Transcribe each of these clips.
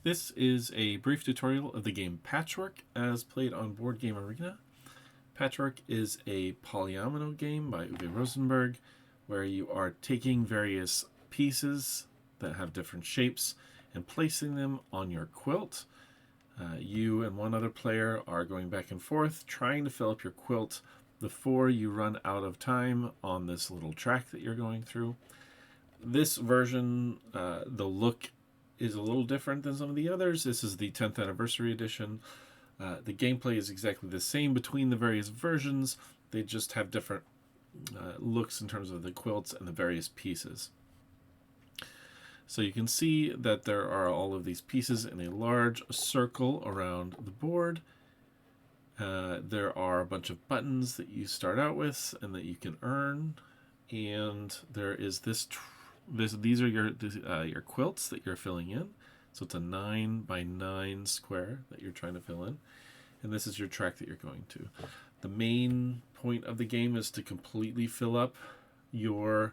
This is a brief tutorial of the game Patchwork as played on Board Game Arena. Patchwork is a polyomino game by Uwe Rosenberg where you are taking various pieces that have different shapes and placing them on your quilt. You and one other player are going back and forth trying to fill up your quilt before you run out of time on this little track that you're going through. This version, the look is a little different than some of the others. This is the 10th anniversary edition. The gameplay is exactly the same between the various versions. They just have different looks in terms of the quilts and the various pieces. So you can see that there are all of these pieces in a large circle around the board. There are a bunch of buttons that you start out with and that you can earn. And there is these are your quilts that you're filling in. So it's a 9x9 square that you're trying to fill in. And this is your track that you're going to. The main point of the game is to completely fill up your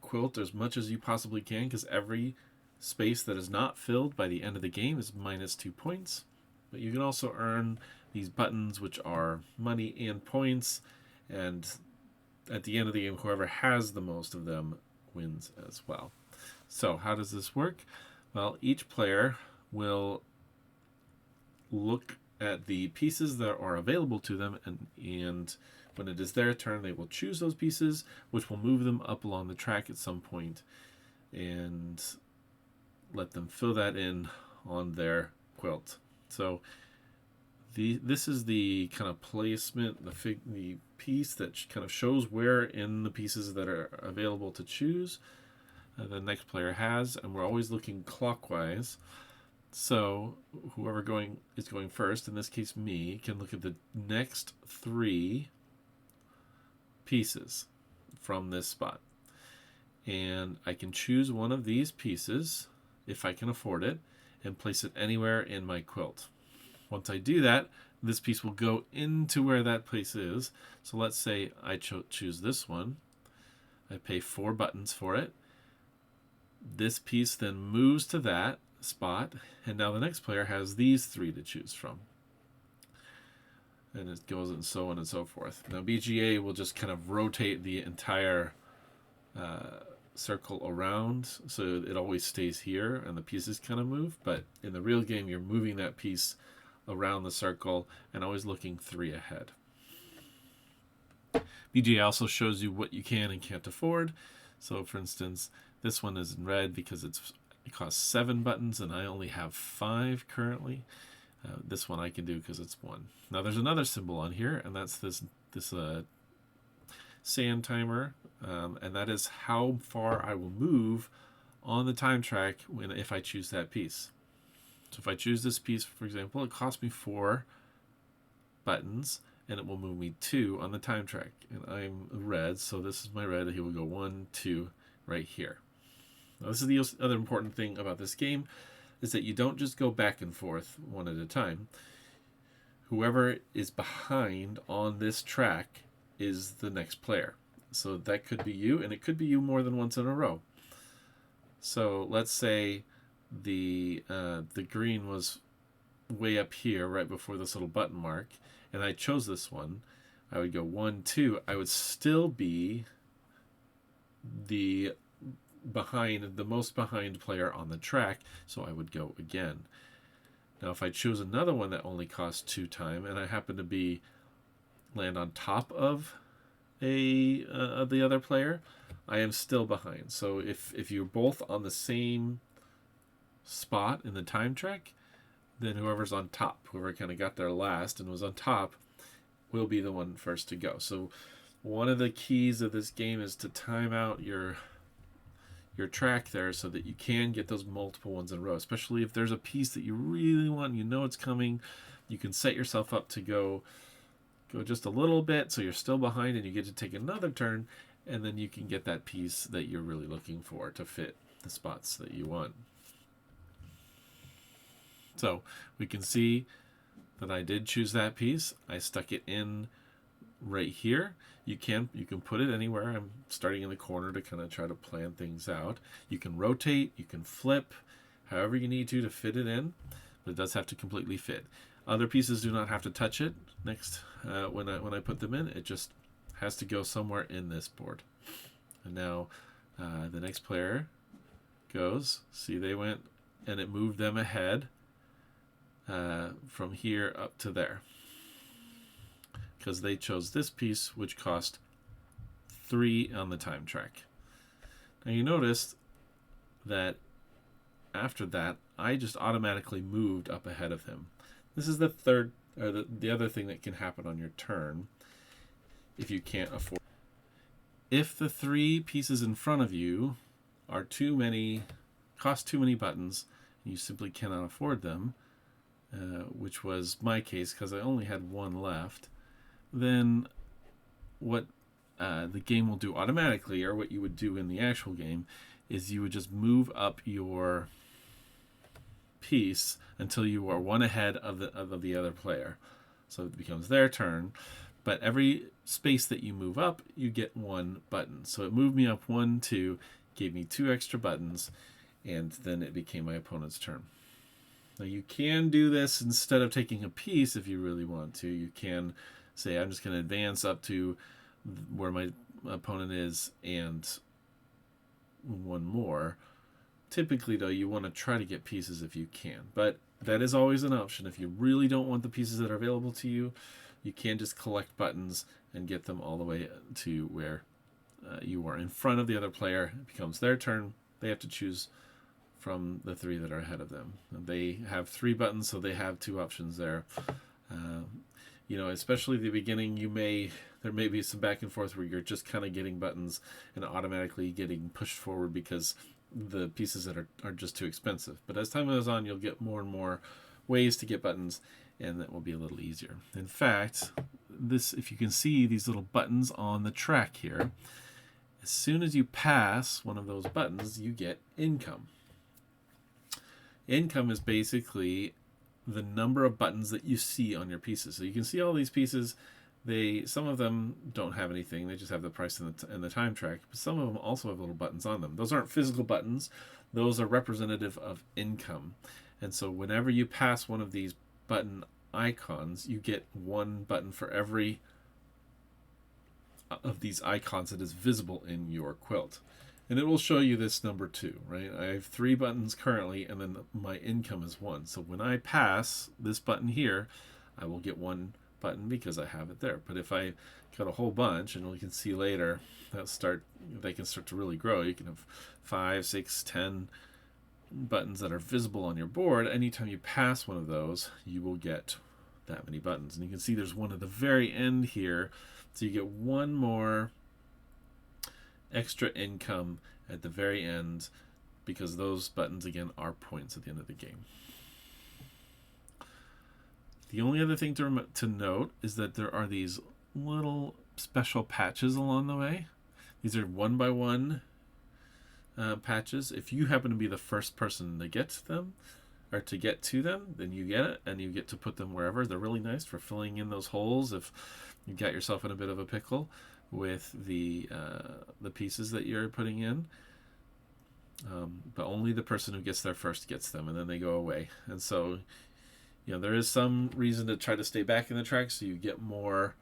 quilt as much as you possibly can, because every space that is not filled by the end of the game is minus 2 points. But you can also earn these buttons, which are money and points, and at the end of the game, whoever has the most of them wins as well. So how does this work? Well, each player will look at the pieces that are available to them, and when it is their turn, they will choose those pieces, which will move them up along the track at some point and let them fill that in on their quilt. So this is the kind of placement, the piece that kind of shows where in the pieces that are available to choose the next player has, and we're always looking clockwise. So whoever is going first, in this case me, can look at the next 3 pieces from this spot. And I can choose one of these pieces, if I can afford it, and place it anywhere in my quilt. Once I do that, this piece will go into where that place is. So let's say I choose this one. I pay 4 buttons for it. This piece then moves to that spot, and now the next player has these 3 to choose from. And it goes and so on and so forth. Now BGA will just kind of rotate the entire circle around, so it always stays here and the pieces kind of move. But in the real game, you're moving that piece around the circle and always looking 3 ahead. BGA also shows you what you can and can't afford. So for instance, this one is in red because it costs 7 buttons and I only have 5 currently. This one I can do because it's 1. Now there's another symbol on here, and that's this sand timer, and that is how far I will move on the time track if I choose that piece. So if I choose this piece, for example, it costs me 4 buttons, and it will move me 2 on the time track. And I'm red, so this is my red. He will go 1, 2 right here. Now, this is the other important thing about this game, is that you don't just go back and forth one at a time. Whoever is behind on this track is the next player. So that could be you, and it could be you more than once in a row. So let's say the green was way up here right before this little button mark, and I chose this one. I would go 1, 2. I would still be the most behind player on the track, so I would go again. Now if I choose another one that only costs 2 time, and I happen to land on top of the other player, I am still behind. So if you're both on the same spot in the time track, then whoever's on top, whoever kind of got there last and was on top, will be the one first to go. So one of the keys of this game is to time out your track there so that you can get those multiple ones in a row, especially if there's a piece that you really want, you know it's coming. You can set yourself up to go just a little bit so you're still behind, and you get to take another turn, and then you can get that piece that you're really looking for to fit the spots that you want. So we can see that I did choose that piece. I stuck it in right here. You can put it anywhere. I'm starting in the corner to kind of try to plan things out. You can rotate, you can flip, however you need to fit it in, but it does have to completely fit. Other pieces do not have to touch it next when I put them in. It just has to go somewhere in this board. And now the next player goes. See, they went and it moved them ahead from here up to there, because they chose this piece, which cost 3 on the time track. Now you notice that after that, I just automatically moved up ahead of him. This is the third, or the other thing that can happen on your turn if you can't afford. If the 3 pieces in front of you are too many, cost too many buttons, and you simply cannot afford them, which was my case because I only had 1 left, then what the game will do automatically, or what you would do in the actual game, is you would just move up your piece until you are 1 ahead of the other player. So it becomes their turn, but every space that you move up, you get 1 button. So it moved me up 1, 2, gave me 2 extra buttons, and then it became my opponent's turn. Now you can do this instead of taking a piece if you really want to. You can say, I'm just going to advance up to where my opponent is and 1 more. Typically, though, you want to try to get pieces if you can. But that is always an option. If you really don't want the pieces that are available to you, you can just collect buttons and get them all the way to where you are in front of the other player. It becomes their turn. They have to choose from the 3 that are ahead of them. And they have 3 buttons, so they have 2 options there. Especially at the beginning, there may be some back and forth where you're just kind of getting buttons and automatically getting pushed forward because the pieces that are just too expensive. But as time goes on, you'll get more and more ways to get buttons, and that will be a little easier. In fact, if you can see these little buttons on the track here, as soon as you pass one of those buttons, you get income. Income is basically the number of buttons that you see on your pieces. So you can see all these pieces. Some of them don't have anything. They just have the price and the time track. But some of them also have little buttons on them. Those aren't physical buttons. Those are representative of income. And so whenever you pass one of these button icons, you get 1 button for every of these icons that is visible in your quilt. And it will show you this number 2, right? I have 3 buttons currently, and then my income is 1. So when I pass this button here, I will get 1 button because I have it there. But if I got a whole bunch, and we can see later, they can start to really grow. You can have 5, 6, 10 buttons that are visible on your board. Anytime you pass one of those, you will get that many buttons. And you can see there's one at the very end here. So you get 1 more extra income at the very end, because those buttons again are points at the end of the game. The only other thing to note is that there are these little special patches along the way. These are 1 by 1 patches. If you happen to be the first person to get to them, or to get to them, then you get it, and you get to put them wherever. They're really nice for filling in those holes if you got yourself in a bit of a pickle with the pieces that you're putting in. But only the person who gets there first gets them, and then they go away. And so, there is some reason to try to stay back in the track so you get more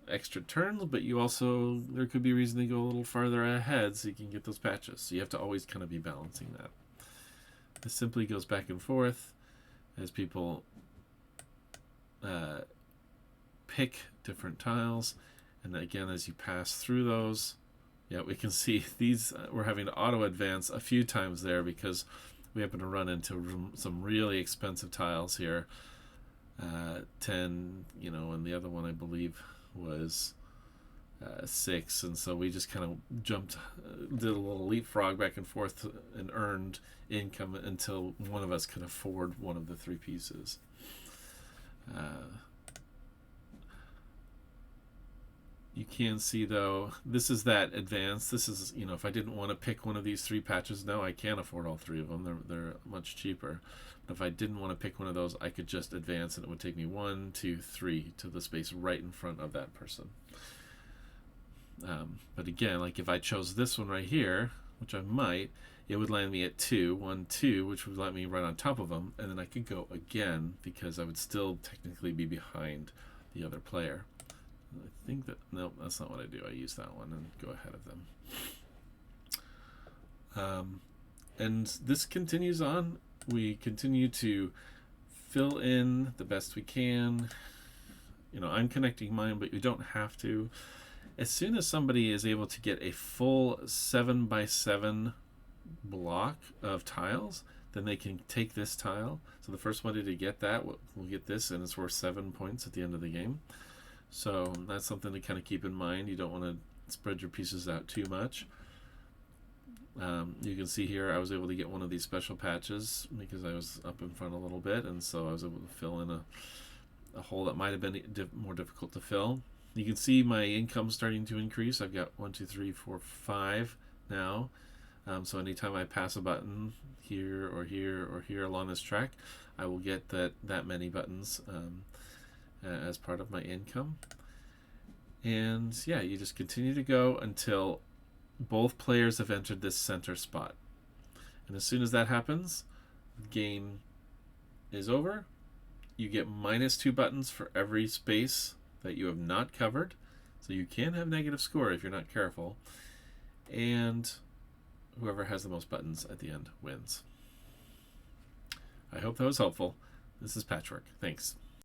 extra turns, but there could be reason to go a little farther ahead so you can get those patches. So you have to always kind of be balancing that. This simply goes back and forth as people pick different tiles. And again, as you pass through those, we can see these, we're having to auto advance a few times there because we happen to run into some really expensive tiles here. 10, and the other one I believe was 6. And so we just kind of did a little leapfrog back and forth and earned income until one of us could afford one of the 3 pieces. You can see, though, this is that advanced. This is, if I didn't want to pick one of these 3 patches, now I can afford all 3 of them. They're much cheaper. But if I didn't want to pick one of those, I could just advance, and it would take me 1, 2, 3 to the space right in front of that person. But again, like if I chose this one right here, which I might, it would land me at 2, 1, 2, which would let me right on top of them, and then I could go again because I would still technically be behind the other player. I think that, no, that's not what I do. I use that one and go ahead of them. And this continues on. We continue to fill in the best we can. I'm connecting mine, but you don't have to. As soon as somebody is able to get a full 7x7 block of tiles, then they can take this tile. So the first one to get that will get this, and it's worth 7 points at the end of the game. So that's something to kind of keep in mind. You don't want to spread your pieces out too much. You can see here I was able to get one of these special patches because I was up in front a little bit, and so I was able to fill in a hole that might have been more difficult to fill. You can see my income starting to increase. I've got 1, 2, 3, 4, 5 now. So anytime I pass a button here or here or here along this track, I will get that many buttons as part of my income. And yeah, you just continue to go until both players have entered this center spot. And as soon as that happens, the game is over. You get -2 buttons for every space that you have not covered. So you can have negative score if you're not careful. And whoever has the most buttons at the end wins. I hope that was helpful. This is Patchwork. Thanks.